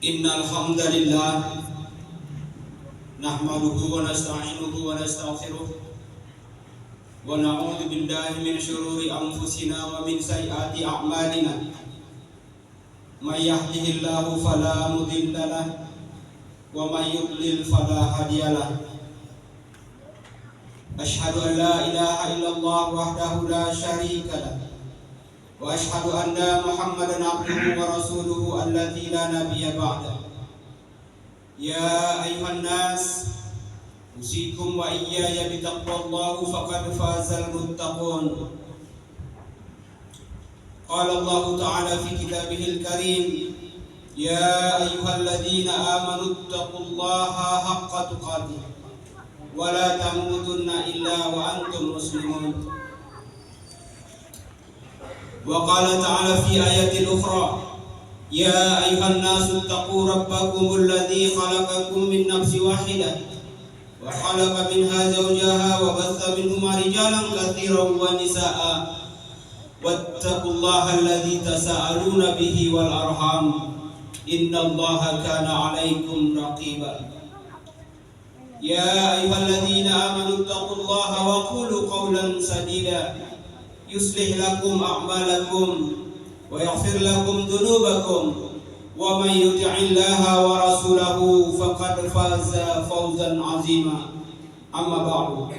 Innal hamdalillah nahmaduhu wa nasta'inuhu wa nastaghfiruh wa na'udzu billahi min shururi anfusina wa min sayyiati a'malina. May yahdihillahu fala mudilla lahu wa may yudlil fala hadiya lahu. Asyhadu an la ilaha illallah wahdahu la syarika lahu wa asyhadu anna Muhammadan abduhu wa rasuluhu alladzi la nabiyya ba'da. Ya ayuhan nas, usikum wa iyaya bitaqwallahi faqad fazal muttaqun. Qala Allah ta'ala fi kitabihil karim, ya ayyuhalladzina amanu taqullaha haqqa tuqatih wa la tamutunna illa wa antum muslimun. Wa qala ta'ala fi ayatin ukhra, ya ayuhan nasu taqu rabbakumul ladzi khalaqakum min nafsin wahidah wa khalaqa minha zawjaha wa batha minhuma rijalan katsiran wa nisaa'a wattaqullaha alladzi tasaaluna bihi wal arham innallaha kana 'alaikum raqiba. Ya ayyuhalladzina amanu taqullaha wa qulu qawlan sadida yuslih lakum a'malakum wa yaghfir lakum dhunubakum wa may yuti'illaha wa rasulahu faqad faza fawzan 'azima. Amma ba'du.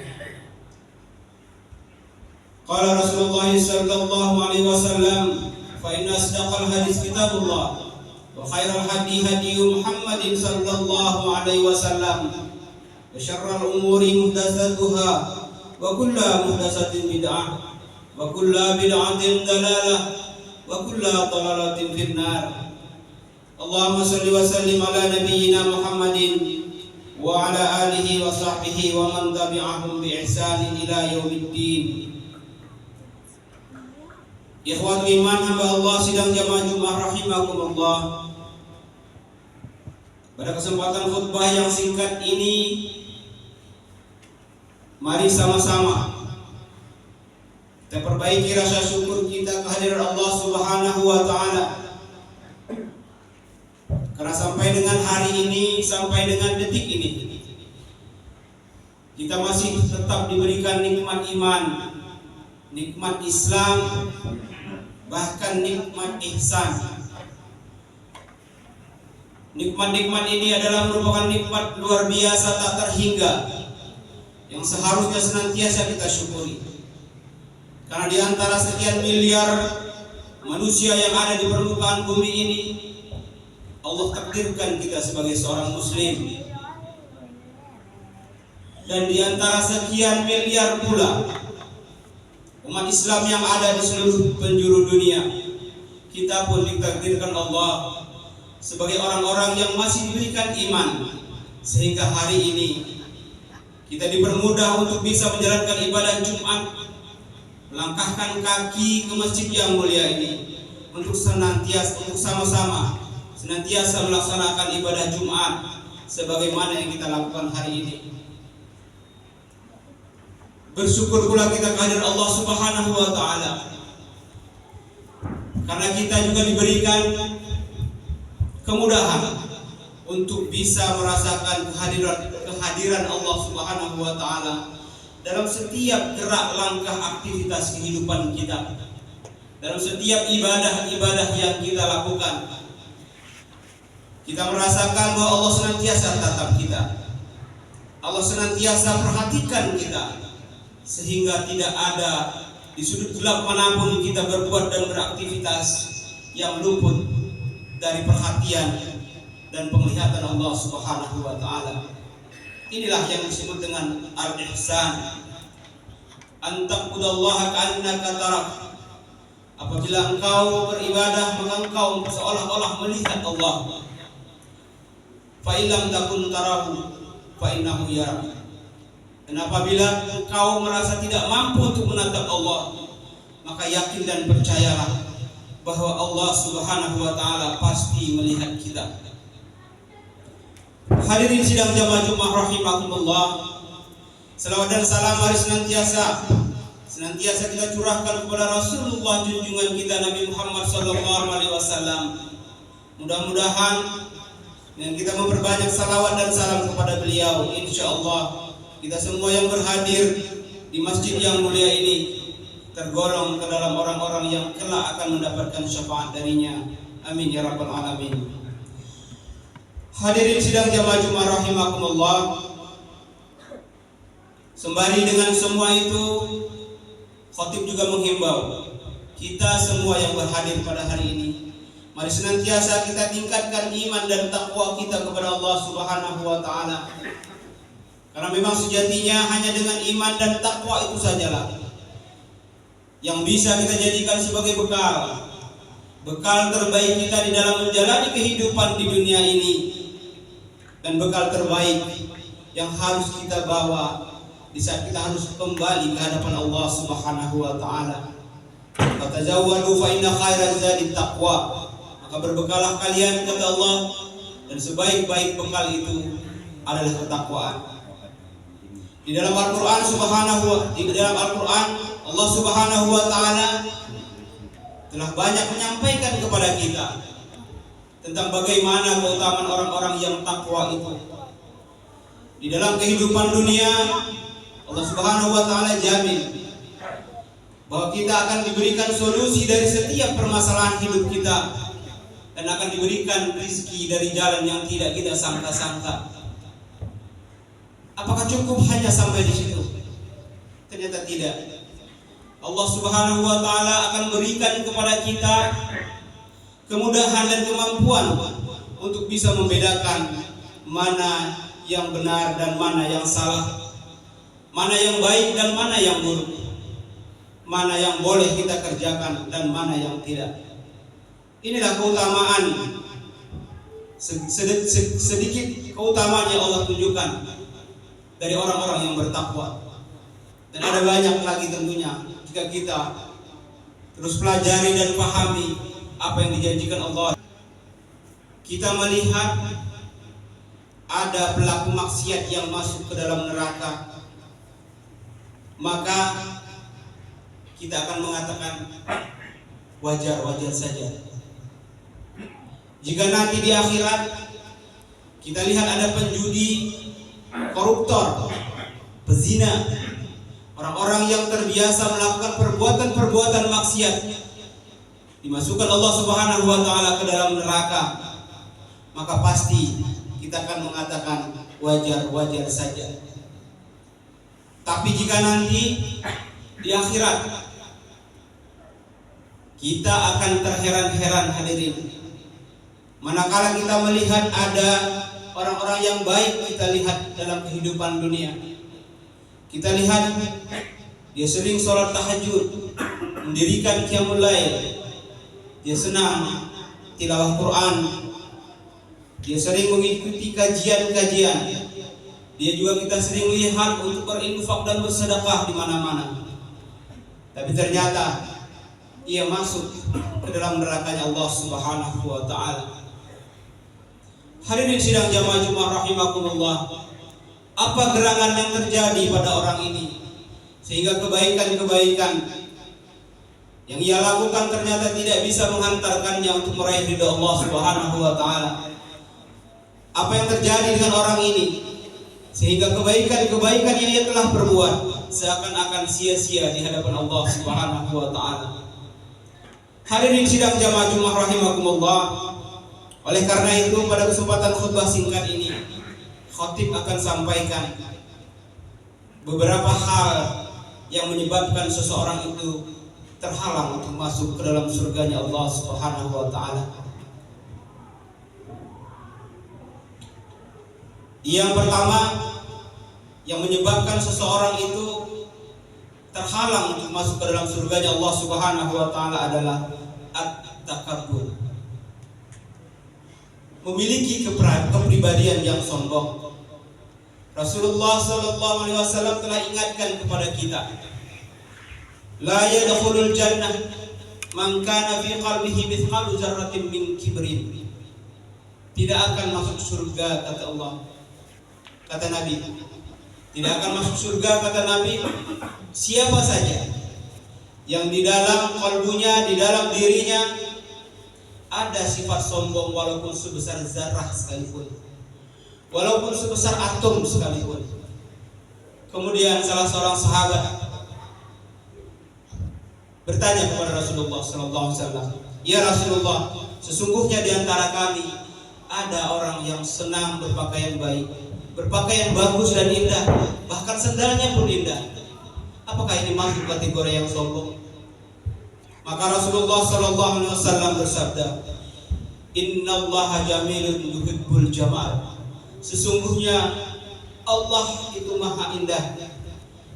Qala Rasulullah sallallahu alaihi wasallam, fa inna asdaqal hadis kitabullah wa khairal hadi hadi Muhammadin sallallahu alaihi wasallam wa syarrul umuri muhdatsatuha wa kullu muhdatsatin bid'ah wa kullu bid'atin dalalah wa kullu dalalatin finnar. Allahumma shalli wa sallim ala nabiyyina Muhammadin wa ala alihi wa sahbihi wa man tabi'ahum bi ihsanin ila yaumiddin. Ikhwatul iman hamba Allah sidang jamaah Jumat rahimakumullah. Pada kesempatan khutbah yang singkat ini, mari sama-sama kita perbaiki rasa syukur kita kehadiran Allah Subhanahu wa taala. Karena sampai dengan hari ini, sampai dengan detik ini, kita masih tetap diberikan nikmat iman, nikmat Islam, bahkan nikmat ihsan. Nikmat-nikmat ini adalah merupakan nikmat luar biasa tak terhingga yang seharusnya senantiasa kita syukuri. Karena di antara sekian miliar manusia yang ada di permukaan bumi ini, Allah takdirkan kita sebagai seorang muslim. Dan di antara sekian miliar pula umat Islam yang ada di seluruh penjuru dunia, kita pun ditakdirkan Allah sebagai orang-orang yang masih diberikan iman, sehingga hari ini kita dipermudah untuk bisa menjalankan ibadah Jumat, melangkahkan kaki ke masjid yang mulia ini untuk sama-sama senantiasa melaksanakan ibadah Jumat sebagaimana yang kita lakukan hari ini. Bersyukur pula kita kehadiran Allah Subhanahu wa taala, karena kita juga diberikan kemudahan untuk bisa merasakan kehadiran Allah Subhanahu wa taala dalam setiap gerak langkah aktivitas kehidupan kita, dalam setiap ibadah-ibadah yang kita lakukan. Kita merasakan bahwa Allah senantiasa tatap kita, Allah senantiasa perhatikan kita, sehingga tidak ada di sudut gelap manapun kita berbuat dan beraktivitas yang luput dari perhatian dan penglihatan Allah Subhanahu wa taala. Inilah yang disebut dengan al-ihsan. Antaqbudallaha ka'annaka tarak. Apabila engkau beribadah, maka engkau seolah-olah melihat Allah. Fa illam takun tarahu fa innahu yarak. Dan apabila engkau merasa tidak mampu untuk menatap Allah, maka yakin dan percayalah bahwa Allah Subhanahu wa taala pasti melihat kita. Hadirin sidang jamaah Jumat rahimakumullah, selawat dan salam mari senantiasa kita curahkan kepada Rasulullah junjungan kita Nabi Muhammad sallallahu alaihi wasallam. Mudah-mudahan Dan kita memperbanyak salawat dan salam kepada beliau. InsyaAllah kita semua yang berhadir di masjid yang mulia ini tergolong ke dalam orang-orang yang kelak akan mendapatkan syafaat darinya. Amin ya rabbal alamin. Hadirin sidang jamaah Jumat rahimakumullah. Sembari dengan semua itu, khatib juga menghimbau kita semua yang berhadir pada hari ini, mari senantiasa kita tingkatkan iman dan takwa kita kepada Allah Subhanahu wa taala. Karena memang sejatinya hanya dengan iman dan takwa itu sajalah yang bisa kita jadikan sebagai bekal terbaik kita di dalam menjalani kehidupan di dunia ini, dan bekal terbaik yang harus kita bawa di saat kita harus kembali ke hadapan Allah Subhanahu wa taala. Fatazawwadu fa inna khairaz zadi taqwa. Maka berbekalah kalian, kata Allah, dan sebaik-baik bekal itu adalah ketakwaan. Di dalam Al-Qur'an Allah Subhanahu wa taala telah banyak menyampaikan kepada kita tentang bagaimana keutamaan orang-orang yang takwa itu. Di dalam kehidupan dunia, Allah Subhanahu wa taala jamin bahwa kita akan diberikan solusi dari setiap permasalahan hidup kita, dan akan diberikan rezeki dari jalan yang tidak kita sangka-sangka. Apakah cukup hanya sampai di situ? Ternyata tidak. Allah Subhanahu wa taala akan berikan kepada kita kemudahan dan kemampuan untuk bisa membedakan mana yang benar dan mana yang salah, mana yang baik dan mana yang buruk, mana yang boleh kita kerjakan dan mana yang tidak. Inilah keutamaan, sedikit keutamaan yang Allah tunjukkan dari orang-orang yang bertakwa. Dan ada banyak lagi tentunya jika kita terus pelajari dan pahami apa yang dijanjikan Allah. Kita melihat ada pelaku maksiat yang masuk ke dalam neraka, maka kita akan mengatakan wajar-wajar saja. Jika nanti di akhirat kita lihat ada penjudi, koruptor, pezina, orang-orang yang terbiasa melakukan perbuatan-perbuatan maksiat, dimasukkan Allah Subhanahu wa taala ke dalam neraka, maka pasti kita akan mengatakan wajar-wajar saja. Tapi jika nanti di akhirat kita akan terheran-heran, hadirin, manakala kita melihat ada orang-orang yang baik kita lihat dalam kehidupan dunia. Kita lihat dia sering sholat tahajud, mendirikan qiyamul lail, dia senang tilawah Quran, dia sering mengikuti kajian-kajian. Dia juga kita sering lihat untuk berinfak dan bersedekah di mana-mana. Tapi ternyata ia masuk ke dalam nerakanya Allah Subhanahu wa taala. Hadirin sidang jamaah Jumat rahimakumullah, apa gerangan yang terjadi pada orang ini sehingga kebaikan-kebaikan yang ia lakukan ternyata tidak bisa menghantarkannya untuk meraih ridha Allah Subhanahu wa taala? Apa yang terjadi dengan orang ini sehingga kebaikan-kebaikan yang ia telah perbuat seakan-akan sia-sia di hadapan Allah Subhanahu wa taala? Hadirin sidang jamaah Jumat rahimakumullah, oleh karena itu pada kesempatan khutbah singkat ini, khatib akan sampaikan beberapa hal yang menyebabkan seseorang itu terhalang untuk masuk ke dalam surganya Allah Subhanahu wa taala. Yang pertama yang menyebabkan seseorang itu terhalang untuk masuk ke dalam surganya Allah Subhanahu wa taala adalah at-takabbur. Memiliki kepribadian yang sombong. Rasulullah sallallahu alaihi wasallam telah ingatkan kepada kita, la yadkhulul jannah man kana fi qalbihi mithqalu dzarratin min kibrin. Tidak akan masuk surga, kata Allah. Kata Nabi, tidak akan masuk surga, kata Nabi, siapa saja yang di dalam kalbunya, di dalam dirinya ada sifat sombong walaupun sebesar zarah sekalipun, walaupun sebesar atom sekalipun. Kemudian salah seorang sahabat bertanya kepada Rasulullah SAW, "Ya Rasulullah, sesungguhnya di antara kami ada orang yang senang berpakaian baik, berpakaian bagus dan indah, bahkan sendalnya pun indah. Apakah ini masuk kategori yang sombong?" Maka Rasulullah SAW bersabda, "Innallaha jamilun yuhibbul jamal." Sesungguhnya Allah itu maha indah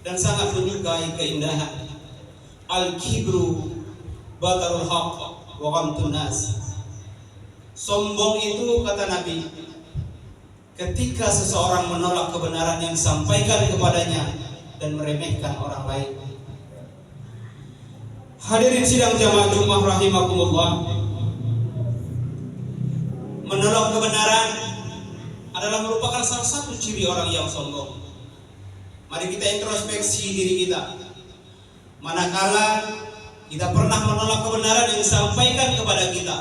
dan sangat menyukai keindahan. Al-kibru batarul haqq wa ghamtun nas. Sombong itu, kata Nabi, ketika seseorang menolak kebenaran yang disampaikan kepadanya dan meremehkan orang lain. Hadirin sidang jamaah Jumat rahimakumullah, menolak kebenaran adalah merupakan salah satu ciri orang yang sombong. Mari kita introspeksi diri kita. Manakala kita pernah menolak kebenaran yang disampaikan kepada kita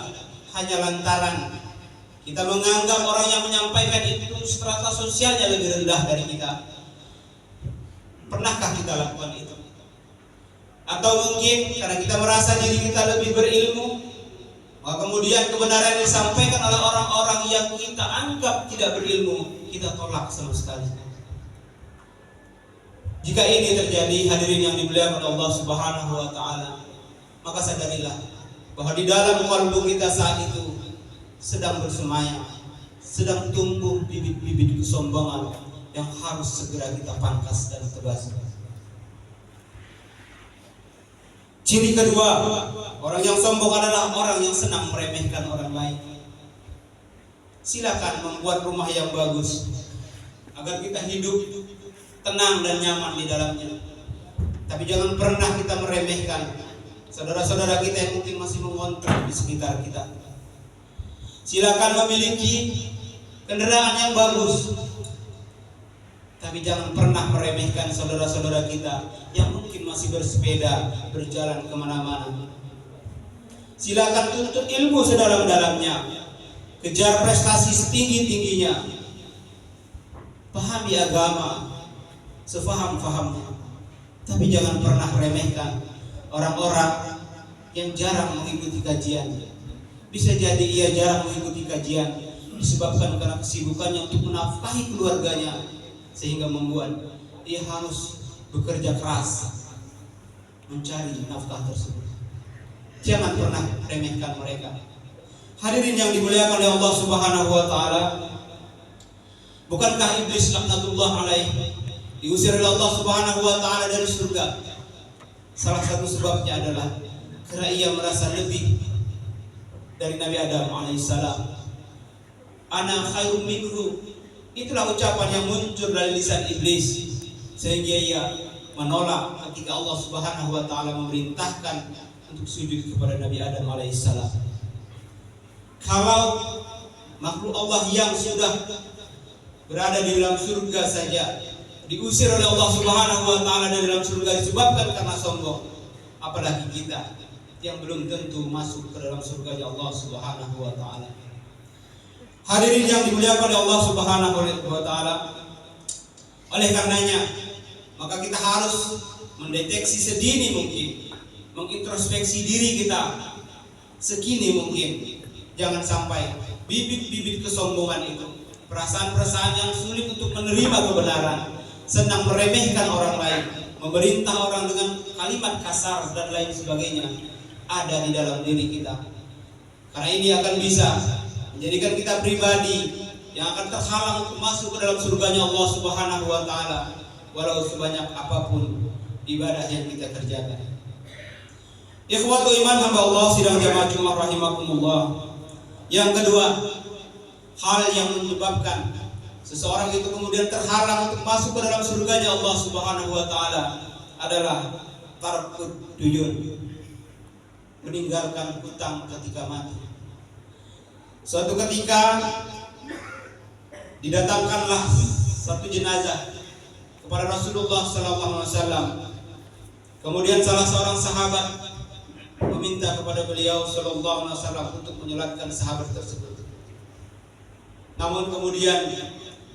hanya lantaran kita menganggap orang yang menyampaikan itu strata sosialnya lebih rendah dari kita. Pernahkah kita lakukan itu? Atau mungkin karena kita merasa diri kita lebih berilmu, maka kemudian kebenaran yang disampaikan oleh orang-orang yang kita anggap tidak berilmu, kita tolak sama sekali. Jika ini terjadi, hadirin yang dimuliakan Allah Subhanahu wa taala, maka sadarilah bahwa di dalam kalbu kita saat itu sedang bersemayam, sedang tumbuh bibit-bibit kesombongan yang harus segera kita pangkas dan tebas. Ciri kedua, orang yang sombong adalah orang yang senang meremehkan orang lain. Silakan membuat rumah yang bagus agar kita hidup tenang dan nyaman di dalamnya. Tapi jangan pernah kita meremehkan saudara-saudara kita yang mungkin masih mengontrak di sekitar kita. Silakan memiliki kendaraan yang bagus, tapi jangan pernah meremehkan saudara-saudara kita yang mungkin masih bersepeda, berjalan kemana-mana. Silakan tuntut ilmu sedalam-dalamnya, kejar prestasi setinggi-tingginya, pahami agama sefaham-fahamnya, tapi jangan pernah remehkan orang-orang yang jarang mengikuti kajian. Bisa jadi ia jarang mengikuti kajian disebabkan karena kesibukannya untuk menafkahi keluarganya, sehingga membuat ia harus bekerja keras mencari nafkah tersebut. Jangan pernah remehkan mereka. Hadirin yang dimuliakan oleh Allah Subhanahu wa taala, bukankah iblis laknatullah alaih diusir oleh Allah Subhanahu wa taala dari surga? Salah satu sebabnya adalah karena ia merasa lebih dari Nabi Adam alaihissalam. Ana khairum minhu. Itulah ucapan yang muncul dari lisan iblis, sehingga ia menolak ketika Allah Subhanahu wa taala memerintahkan untuk sujud kepada Nabi Adam alaihissalam. Kalau makhluk Allah yang sudah berada di dalam surga saja diusir oleh Allah Subhanahu wa taala dari dalam surga disebabkan karena sombong, apalagi kita yang belum tentu masuk ke dalam surga Allah Subhanahu wa taala. Hadirin yang dimuliakan oleh Allah Subhanahu wa taala, oleh karenanya maka kita harus mendeteksi sedini mungkin, mengintrospeksi diri kita sekini mungkin. Jangan sampai bibit-bibit kesombongan itu, perasaan-perasaan yang sulit untuk menerima kebenaran, senang meremehkan orang lain, memerintah orang dengan kalimat kasar dan lain sebagainya, ada di dalam diri kita. Karena ini akan bisa menjadikan kita pribadi yang akan terhalang untuk masuk ke dalam surganya Allah Subhanahu wa taala, walau sebanyak apapun ibadah yang kita kerjakan. Ikhwatul iman hamba Allah sidang jamaah Jumat rahimakumullah. Yang kedua, hal yang menyebabkan seseorang itu kemudian terhalang untuk masuk ke dalam surganya Allah Subhanahu wa taala adalah tarkut duyun, meninggalkan hutang ketika mati. Suatu ketika didatangkanlah satu jenazah kepada Rasulullah sallallahu alaihi wasallam. Kemudian salah seorang sahabat meminta kepada beliau sallallahu alaihi wasallam untuk menyolatkan sahabat tersebut. Namun kemudian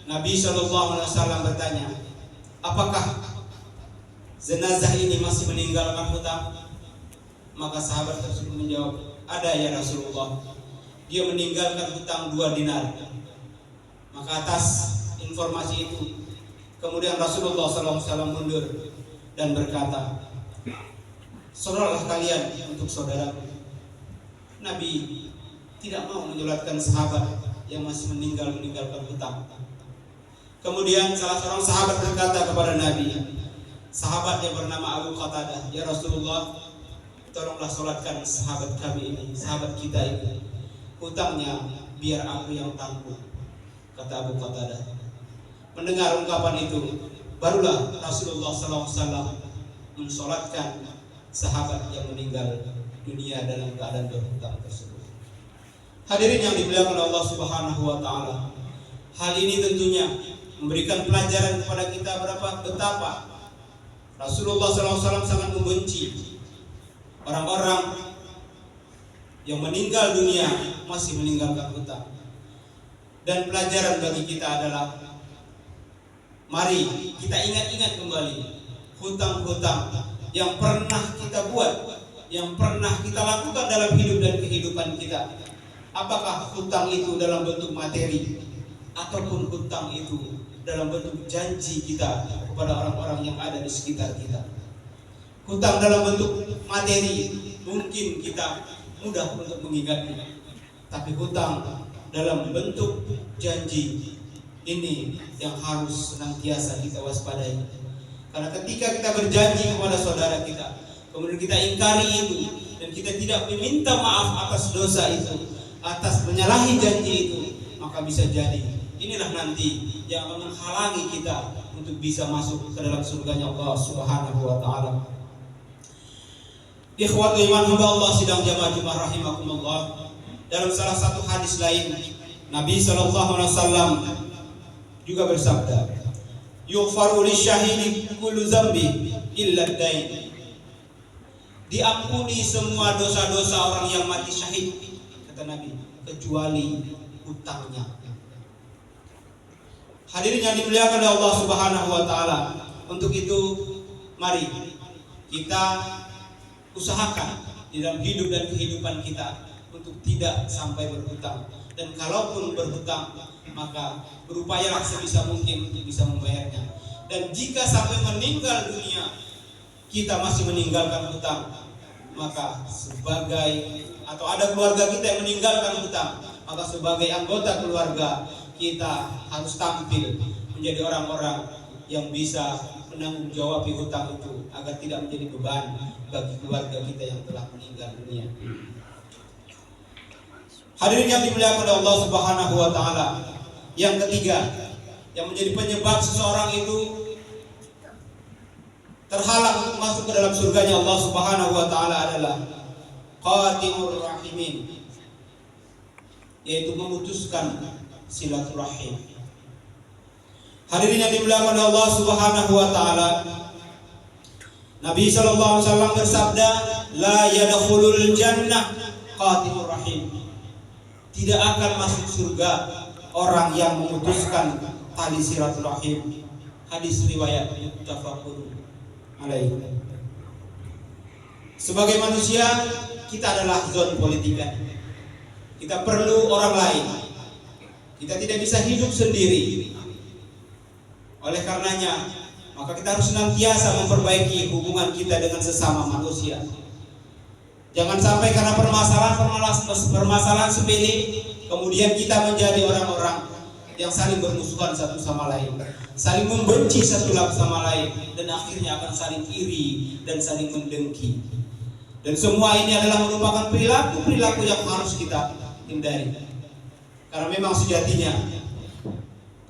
Nabi sallallahu alaihi wasallam bertanya, apakah jenazah ini masih meninggalkan hutang? Maka sahabat tersebut menjawab, ada ya Rasulullah, dia meninggalkan hutang 2 dinar. Maka atas informasi itu kemudian Rasulullah SAW mundur dan berkata, saudaralah kalian untuk saudara. Nabi tidak mau menyolatkan sahabat yang masih meninggalkan hutang. Kemudian salah seorang sahabat berkata kepada Nabi, sahabat yang bernama Abu Qatadah, ya Rasulullah, tolonglah solatkan sahabat kami ini, sahabat kita ini, hutangnya biar aku yang tanggung, kata Abu Qatadah. Mendengar ungkapan itu, barulah Rasulullah SAW mensolatkan sahabat yang meninggal dunia dalam keadaan berhutang tersebut. Hadirin yang dimuliakan Allah Subhanahu wa taala, hal ini tentunya memberikan pelajaran kepada kita betapa Rasulullah SAW sangat membenci orang-orang yang meninggal dunia masih meninggalkan hutang. Dan pelajaran bagi kita adalah, mari kita ingat-ingat kembali hutang-hutang yang pernah kita buat, yang pernah kita lakukan dalam hidup dan kehidupan kita. Apakah hutang itu dalam bentuk materi, ataupun hutang itu dalam bentuk janji kita kepada orang-orang yang ada di sekitar kita. Hutang dalam bentuk materi mungkin kita mudah untuk mengingatnya, tapi hutang dalam bentuk janji ini yang harus senantiasa kita waspadai. Karena ketika kita berjanji kepada saudara kita, kemudian kita ingkari itu, dan kita tidak meminta maaf atas dosa itu, atas menyalahi janji itu, maka bisa jadi inilah nanti yang akan menghalangi kita untuk bisa masuk ke dalam surganya Allah Subhanahu wa taala. Ikhwatul iman hamba Allah sidang jamaah Jumat rahimakumullah. Dalam salah satu hadis lain, Nabi sallallahu alaihi wasallam juga bersabda, yughfaru lisyahidi kullu dzambi illa ad-dain. Diampuni semua dosa-dosa orang yang mati syahid, kata Nabi, kecuali hutangnya. Hadirin yang dimuliakan oleh Allah Subhanahu wa taala, untuk itu mari kita usahakan di dalam hidup dan kehidupan kita untuk tidak sampai berhutang, dan kalaupun berhutang maka berupayalah sebisa mungkin untuk bisa membayarnya. Dan jika sampai meninggal dunia kita masih meninggalkan hutang, maka sebagai atau ada keluarga kita yang meninggalkan hutang, maka sebagai anggota keluarga kita harus tampil menjadi orang-orang yang bisa menanggung jawab hutang itu agar tidak menjadi beban bagi keluarga kita yang telah meninggal dunia. Hadirin yang dimuliakan oleh Allah Subhanahu wa taala, yang ketiga yang menjadi penyebab seseorang itu terhalang untuk masuk ke dalam surganya Allah Subhanahu wa taala adalah qatimur rahimin, yaitu memutuskan silaturahim. Hadirin yang dimuliakan oleh Allah Subhanahu wa taala, Nabi sallallahu alaihi wasallam bersabda, la yadkhulul jannah qatimur rahim. Tidak akan masuk surga orang yang memutuskan tali silaturahim. Hadis riwayat muttafaqun alaihi. Sebagai manusia kita adalah zon politika. Kita perlu orang lain. Kita tidak bisa hidup sendiri. Oleh karenanya, maka kita harus senantiasa memperbaiki hubungan kita dengan sesama manusia. Jangan sampai karena permasalahan sepele kemudian kita menjadi orang-orang yang saling bermusuhan satu sama lain, saling membenci satu sama lain, dan akhirnya akan saling iri dan saling mendengki. Dan semua ini adalah merupakan perilaku yang harus kita hindari. Karena memang sejatinya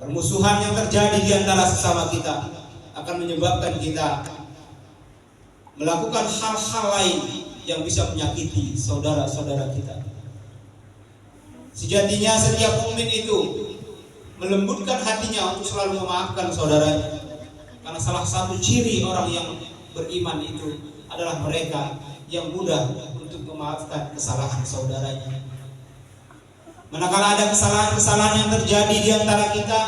permusuhan yang terjadi di antara sesama kita akan menyebabkan kita melakukan hal-hal lain yang bisa menyakiti saudara-saudara kita. Sejatinya setiap mukmin itu melembutkan hatinya untuk selalu memaafkan saudaranya. Karena salah satu ciri orang yang beriman itu adalah mereka yang mudah untuk untuk memaafkan kesalahan saudaranya. Manakala ada kesalahan-kesalahan yang terjadi di antara kita,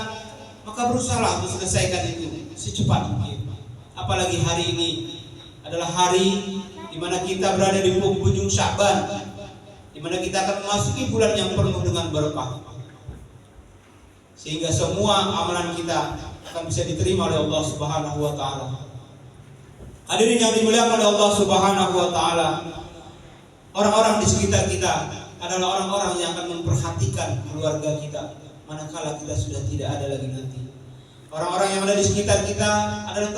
maka berusahalah untuk selesaikan itu secepat mungkin. Apalagi hari ini adalah hari di mana kita berada di penghujung Sya'ban, di mana kita akan memasuki bulan yang penuh dengan berkah, sehingga semua amalan kita akan bisa diterima oleh Allah Subhanahu wa taala. Hadirin yang dimuliakan oleh Allah Subhanahu wa taala, orang-orang di sekitar kita adalah orang-orang yang akan memperhatikan keluarga kita manakala kita sudah tidak ada lagi nanti. Orang-orang yang ada di sekitar kita adalah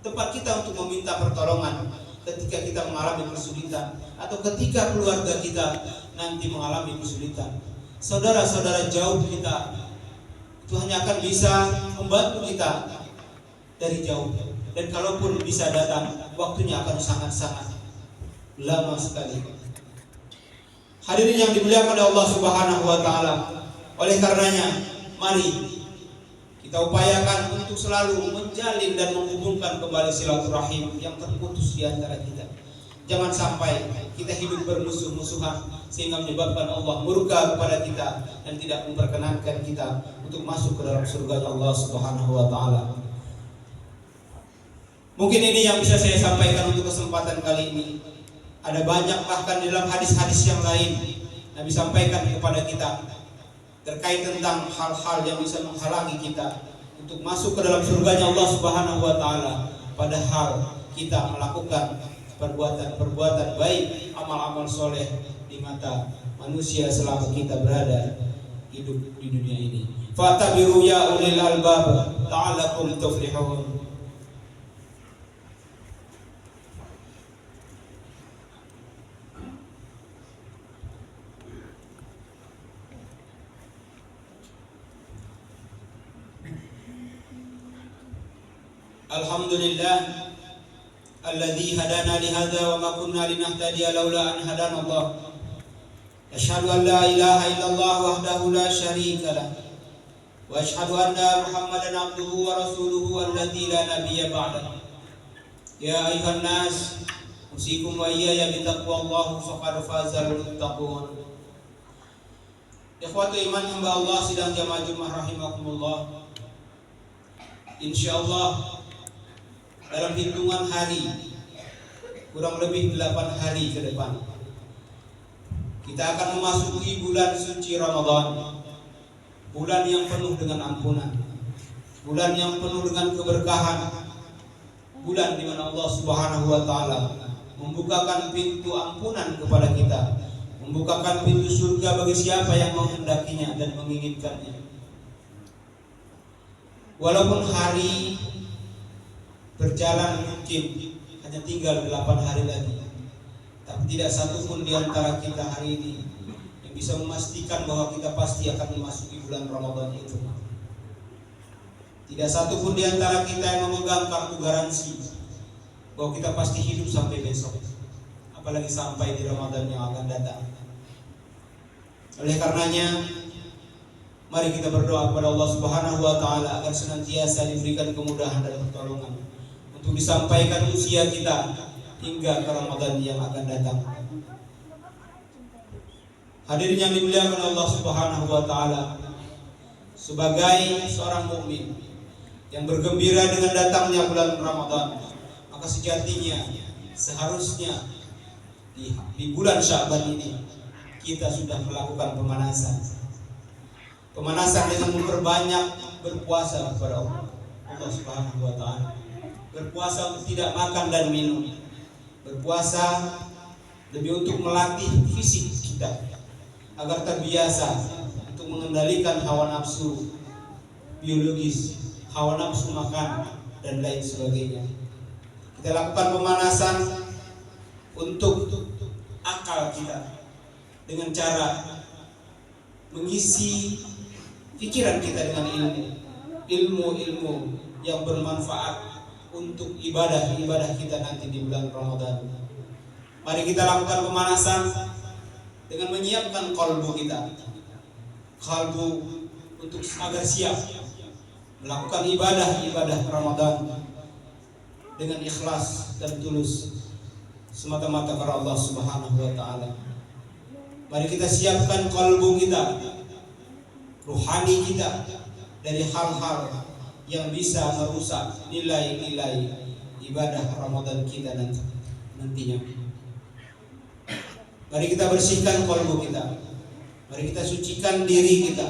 tempat kita untuk meminta pertolongan ketika kita mengalami kesulitan atau ketika keluarga kita nanti mengalami kesulitan. Saudara-saudara jauh kita itu hanya akan bisa membantu kita dari jauh, dan kalaupun bisa datang, waktunya akan sangat-sangat lama sekali. Hadirin yang dimuliakan oleh Allah Subhanahu wa taala, oleh karenanya mari kita upayakan untuk selalu menjalin dan menghubungkan kembali silaturahim yang terputus di antara kita. Jangan sampai kita hidup bermusuh-musuhan sehingga menyebabkan Allah murka kepada kita dan tidak memperkenankan kita untuk masuk ke dalam surga Allah Subhanahu wa taala. Mungkin ini yang bisa saya sampaikan untuk kesempatan kali ini. Ada banyak bahkan di dalam hadis-hadis yang lain Nabi sampaikan kepada kita terkait tentang hal-hal yang bisa menghalangi kita untuk masuk ke dalam surganya Allah Subhanahu wa taala, padahal kita melakukan perbuatan-perbuatan baik, amal-amal soleh di mata manusia selama kita berada hidup di dunia ini. Fatabiru ya ulil albab la'allakum tuflihun. Alhamdulillah alladzi hadana li hadza wa ma kunna linahtadiya laula an hadana Allah. Asyhadu an la ilaha illallah wahdahu la syarika lah wa asyhadu anna Muhammadan abduhu wa rasuluhu alladzi la nabiyya ba'dahu. Ya ayuhan nas, usikum wa iyaya bi taqwallah faqad fazal muttaqun. Ikhwatu iman hamba Allah sidang jamaah Jumat rahimakumullah. Insyaallah dalam hitungan hari, kurang lebih 8 hari ke depan, kita akan memasuki bulan suci Ramadan. Bulan yang penuh dengan ampunan, bulan yang penuh dengan keberkahan, bulan di mana Allah Subhanahu wa taala membukakan pintu ampunan kepada kita, membukakan pintu surga bagi siapa yang menghendakinya dan menginginkannya. Walaupun hari berjalan mungkin hanya tinggal 8 hari lagi, tapi tidak satu pun di antara kita hari ini yang bisa memastikan bahwa kita pasti akan memasuki bulan Ramadan itu. Tidak satu pun di antara kita yang memegang kartu garansi bahwa kita pasti hidup sampai besok, apalagi sampai di Ramadan yang akan datang. Oleh karenanya, mari kita berdoa kepada Allah Subhanahu wa taala agar senantiasa diberikan kemudahan dan pertolongan untuk disampaikan usia kita hingga ke Ramadan yang akan datang. Hadirin yang dimuliakan Allah Subhanahu wa taala, sebagai seorang mukmin yang bergembira dengan datangnya bulan Ramadan, maka sejatinya seharusnya di bulan Sya'ban ini kita sudah melakukan pemanasan dengan memperbanyak berpuasa kepada Allah Subhanahu wa taala. Berpuasa untuk tidak makan dan minum. Berpuasa lebih untuk melatih fisik kita agar terbiasa untuk mengendalikan hawa nafsu biologis, hawa nafsu makan dan lain sebagainya. Kita lakukan pemanasan untuk akal kita dengan cara mengisi pikiran kita dengan ilmu yang bermanfaat untuk ibadah kita nanti di bulan Ramadan. Mari kita lakukan pemanasan dengan menyiapkan kalbu kita, kalbu untuk agar siap melakukan ibadah Ramadan dengan ikhlas dan tulus. semata-mata karena Allah Subhanahu wa taala. Mari kita siapkan kalbu kita, ruhani kita dari hal-hal yang bisa merusak nilai-nilai ibadah Ramadan kita nantinya. Mari kita bersihkan kalbu kita. Mari kita sucikan diri kita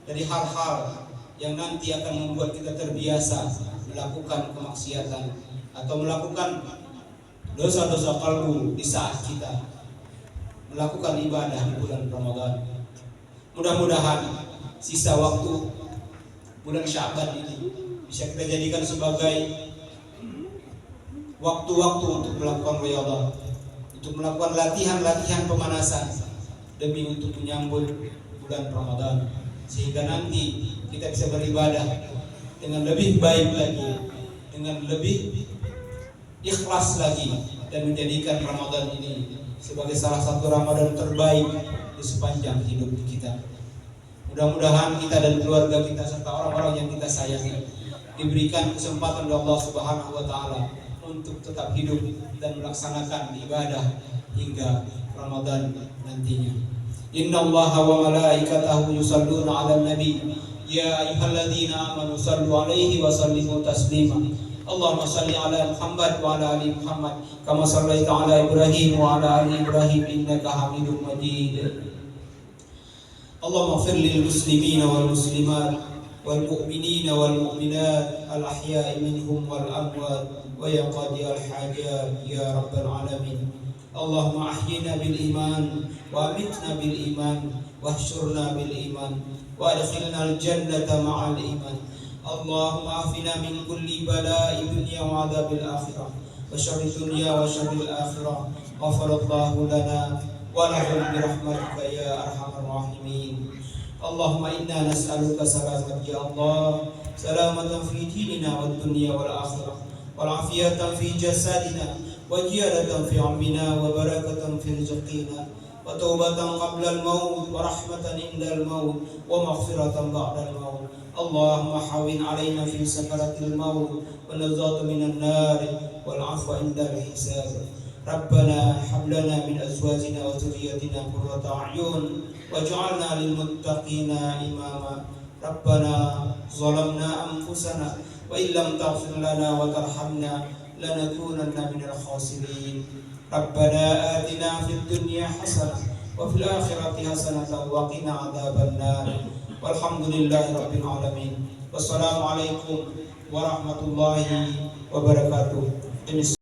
dari hal-hal yang nanti akan membuat kita terbiasa melakukan kemaksiatan atau melakukan dosa-dosa kalbu di saat kita melakukan ibadah di bulan Ramadan. Mudah-mudahan sisa waktu bulan Sya'ban ini bisa kita jadikan sebagai waktu-waktu untuk melakukan riyadhah, untuk melakukan latihan-latihan pemanasan demi untuk menyambut bulan Ramadan, sehingga nanti kita bisa beribadah dengan lebih baik lagi, dengan lebih ikhlas lagi, dan menjadikan Ramadan ini sebagai salah satu Ramadan terbaik di sepanjang hidup kita. Mudah-mudahan kita dan keluarga kita serta orang-orang yang kita sayangi diberikan kesempatan oleh Allah Subhanahu wa taala untuk tetap hidup dan melaksanakan ibadah hingga Ramadan nantinya. Innallaha wa malaikatahu yusalluna 'alan nabi ya ayyuhalladzina amanu sallu 'alaihi wa sallimu taslima. Allahumma salli ala Muhammad wa ala ali Muhammad kama sallaita ala Ibrahim wa ala ali Ibrahim innaka Hamidum Majid. Allahumma ighfir lil muslimina wal muslimat wal mu'minina wal mu'minat al ahya'i minhum wal amwat wa ya qadiyal hajat ya rabbal alamin. Allahumma ahyina bil iman wa amitna bil iman wahsyurna bil iman wa adkhilna al jannata ma'al iman. Allahumma afina min kulli bala'i dunya wa adzabil akhirah wa syarri dunya wa syarril akhirah. Ghafarallahu lana wa lahum bi rahmatika ya arhamar rahimin. Allahumma inna nas'aluka salamat ya Allah, salamatan fi dinina wad dunya wal akhirah, wal afiyatan fi jasadina wa ziyadatan fi amrina wa barakatan fi rizqina wa taubatan qabla al-maut wa rahmatan inda al-maut wa maghfiratan ba'da al-maut. Allahumma hawin alaina fi sakaratil maut wa najata minan nar wal afwa inda al-hisab. Rabbana hab lana min azwajina wa dhurriyyatina qurrata a'yun waj'alna lil muttaqina imama. Rabbana zalamna anfusana wa illam taghfir lana wa tarhamna lanakunanna minal khasirin. Rabbana atina fid dunya hasanah wa fil akhirati hasanah wa qina adzaban nar. Walhamdulillahi rabbil alamin. Wassalamualaikum warahmatullahi wabarakatuh.